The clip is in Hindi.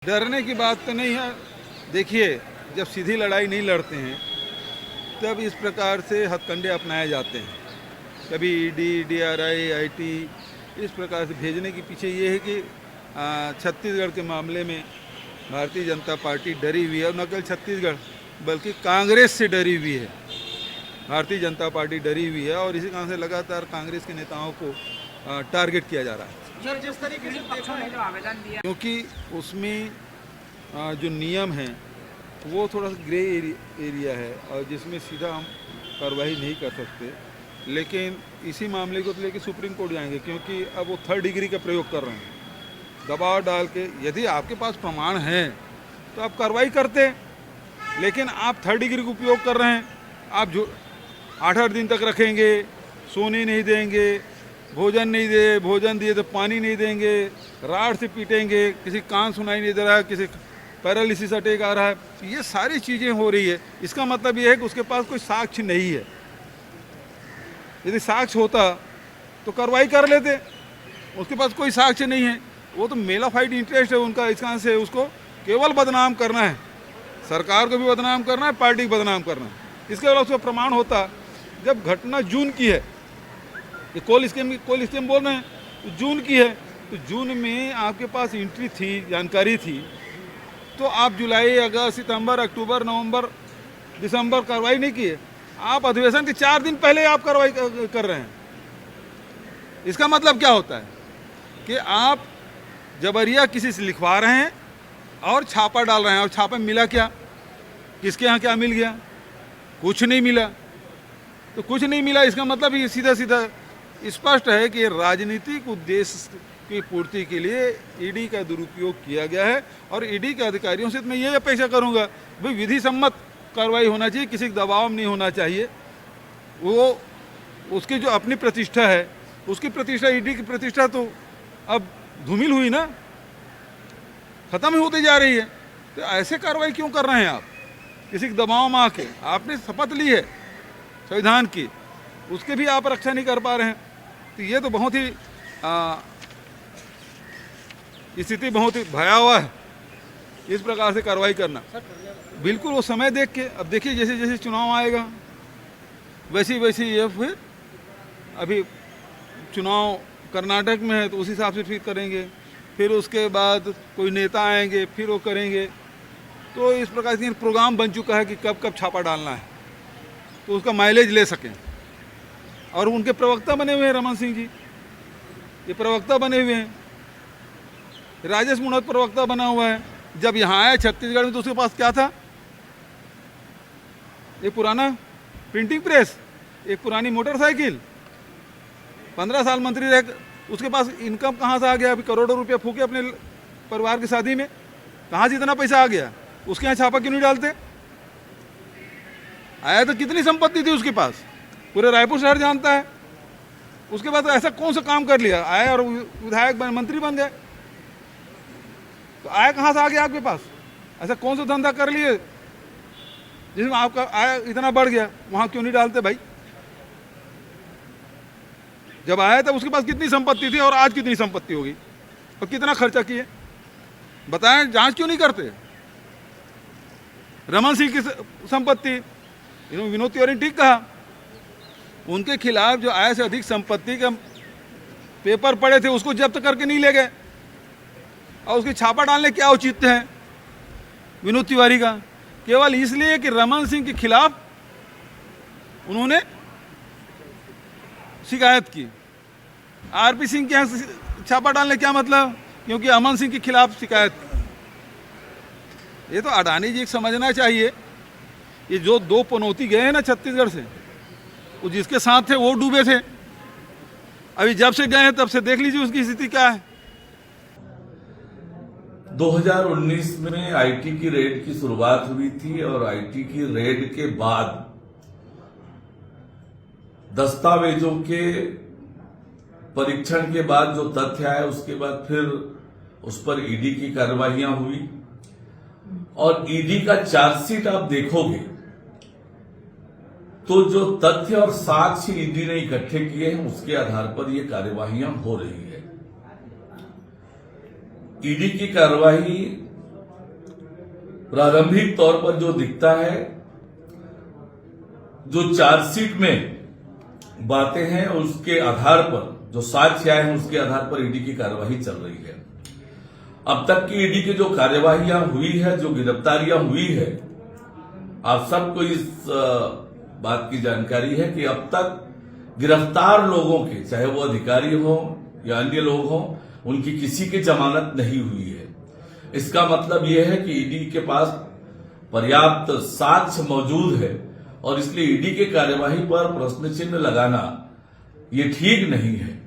डरने की बात तो नहीं है। देखिए, जब सीधी लड़ाई नहीं लड़ते हैं तब इस प्रकार से हथकंडे अपनाए जाते हैं। कभी ईडी, डीआरआई, आईटी इस प्रकार से भेजने के पीछे ये है कि छत्तीसगढ़ के मामले में भारतीय जनता पार्टी डरी हुई है, और न केवल छत्तीसगढ़ बल्कि कांग्रेस से डरी हुई है। भारतीय जनता पार्टी डरी हुई है और इसी कारण से लगातार कांग्रेस के नेताओं को टारगेट किया जा रहा है। सर, जिस तरीके से पक्षों ने जो आवेदन दिया, क्योंकि उसमें जो नियम है वो थोड़ा सा ग्रे एरिया है और जिसमें सीधा हम कार्रवाई नहीं कर सकते, लेकिन इसी मामले को तो लेकर सुप्रीम कोर्ट जाएंगे, क्योंकि अब वो 3rd डिग्री का प्रयोग कर रहे हैं। दबाव डाल के यदि आपके पास प्रमाण हैं तो आप कार्रवाई करते, लेकिन आप 3rd डिग्री का उपयोग कर रहे हैं। आप जो 8-8 दिन तक रखेंगे, सोने नहीं देंगे, भोजन नहीं दे, भोजन दिए तो पानी नहीं देंगे, राड से पीटेंगे, किसी कान सुनाई नहीं दे रहा है, किसी पैरालिसिस अटैक आ रहा है, ये सारी चीज़ें हो रही है। इसका मतलब ये है कि उसके पास कोई साक्ष्य नहीं है। यदि साक्ष्य होता तो कार्रवाई कर लेते, उसके पास कोई साक्ष्य नहीं है। वो तो मेलाफाइड इंटरेस्ट है उनका, इस कारण से उसको केवल बदनाम करना है, सरकार को भी बदनाम करना है, पार्टी को बदनाम करना है। इसके अलावा उसका प्रमाण होता, जब घटना जून की है, ये कोल स्कीम बोल रहे हैं, तो जून की है, तो जून में आपके पास एंट्री थी, जानकारी थी, तो आप जुलाई, अगस्त, सितंबर, अक्टूबर, नवंबर, दिसंबर कार्रवाई नहीं किए। आप अधिवेशन के 4 दिन पहले आप कार्रवाई कर रहे हैं। इसका मतलब क्या होता है कि आप जबरिया किसी से लिखवा रहे हैं और छापा डाल रहे हैं, और छापे में मिला क्या? किसके यहाँ क्या मिल गया? कुछ नहीं मिला। तो कुछ नहीं मिला, इसका मतलब ये सीधा सीधा स्पष्ट है कि राजनीतिक उद्देश्य की पूर्ति के लिए ईडी का दुरुपयोग किया गया है। और ईडी के अधिकारियों से तो मैं ये अपेक्षा करूंगा, भाई विधि सम्मत कार्रवाई होना चाहिए, किसी का दबाव नहीं होना चाहिए। वो उसकी जो अपनी प्रतिष्ठा है, उसकी प्रतिष्ठा, ईडी की प्रतिष्ठा तो अब धूमिल हुई ना, खत्म ही होती जा रही है। तो ऐसे कार्रवाई क्यों कर रहे हैं आप? किसी के दबाव में आके आपने शपथ ली है संविधान की, उसके भी आप रक्षा नहीं कर पा रहे हैं। तो ये तो बहुत ही स्थिति बहुत ही भयावह है, इस प्रकार से कार्रवाई करना। बिल्कुल वो समय देख के, अब देखिए जैसे जैसे चुनाव आएगा वैसे वैसे ये फिर, अभी चुनाव कर्नाटक में है तो उस हिसाब से फिर करेंगे, फिर उसके बाद कोई नेता आएंगे फिर वो करेंगे। तो इस प्रकार से प्रोग्राम बन चुका है कि कब कब छापा डालना है, तो उसका माइलेज ले सकें। और उनके प्रवक्ता बने हुए हैं रमन सिंह जी, ये प्रवक्ता बने हुए हैं। राजेश मूणत प्रवक्ता बना हुआ है। जब यहाँ आया छत्तीसगढ़ में तो उसके पास क्या था? एक पुराना प्रिंटिंग प्रेस, एक पुरानी मोटरसाइकिल। 15 साल मंत्री रह, उसके पास इनकम कहाँ से आ गया? अभी करोड़ों रुपया फूके अपने परिवार की शादी में, कहाँ से इतना पैसा आ गया? उसके यहाँ छापा क्यों नहीं डालते? आया तो कितनी संपत्ति थी उसके पास, पूरे रायपुर शहर जानता है। उसके बाद ऐसा कौन सा काम कर लिया? आया और विधायक मंत्री बन गए, तो आया कहाँ से आ गया आपके पास? ऐसा कौन सा धंधा कर लिए जिसमें आपका आया इतना बढ़ गया? वहाँ क्यों नहीं डालते भाई? जब आया तब उसके पास कितनी संपत्ति थी और आज कितनी संपत्ति होगी और कितना खर्चा किए? बताएं, जांच क्यों नहीं करते? रमन सिंह की संपत्ति, विनोद तिवारी ने ठीक कहा, उनके खिलाफ जो आय से अधिक संपत्ति के पेपर पड़े थे उसको जब्त करके नहीं ले गए, और उसकी छापा डालने क्या औचित्य है विनोद तिवारी का? केवल इसलिए कि रमन सिंह के खिलाफ उन्होंने शिकायत की। आरपी सिंह के यहाँ छापा डालने क्या मतलब? क्योंकि अमन सिंह के खिलाफ शिकायत की। ये तो अडानी जी को समझना चाहिए, ये जो 2 पनौती गए हैं ना छत्तीसगढ़ से, वो जिसके साथ थे वो डूबे थे। अभी जब से गए हैं तब से देख लीजिए उसकी स्थिति क्या है। 2019 में आईटी की रेड की शुरुआत हुई थी, और आईटी की रेड के बाद दस्तावेजों के परीक्षण के बाद जो तथ्य आए, उसके बाद फिर उस पर ईडी की कार्रवाइयां हुई। और ईडी का चार्जशीट आप देखोगे तो जो तथ्य और साक्ष्य ईडी ने इकट्ठे किए हैं उसके आधार पर ये कार्यवाहियां हो रही है। ईडी की कार्रवाई प्रारंभिक तौर पर जो दिखता है, जो चार्जशीट में बातें हैं उसके आधार पर, जो साक्ष्य आए हैं उसके आधार पर ईडी की कार्यवाही चल रही है। अब तक की ईडी की जो कार्यवाहियां हुई है, जो गिरफ्तारियां हुई है, आप सबको इस बात की जानकारी है कि अब तक गिरफ्तार लोगों के, चाहे वो अधिकारी हो या अन्य लोग हों, उनकी किसी की जमानत नहीं हुई है। इसका मतलब यह है कि ईडी के पास पर्याप्त साक्ष्य मौजूद है और इसलिए ईडी की कार्यवाही पर प्रश्न चिन्ह लगाना ये ठीक नहीं है।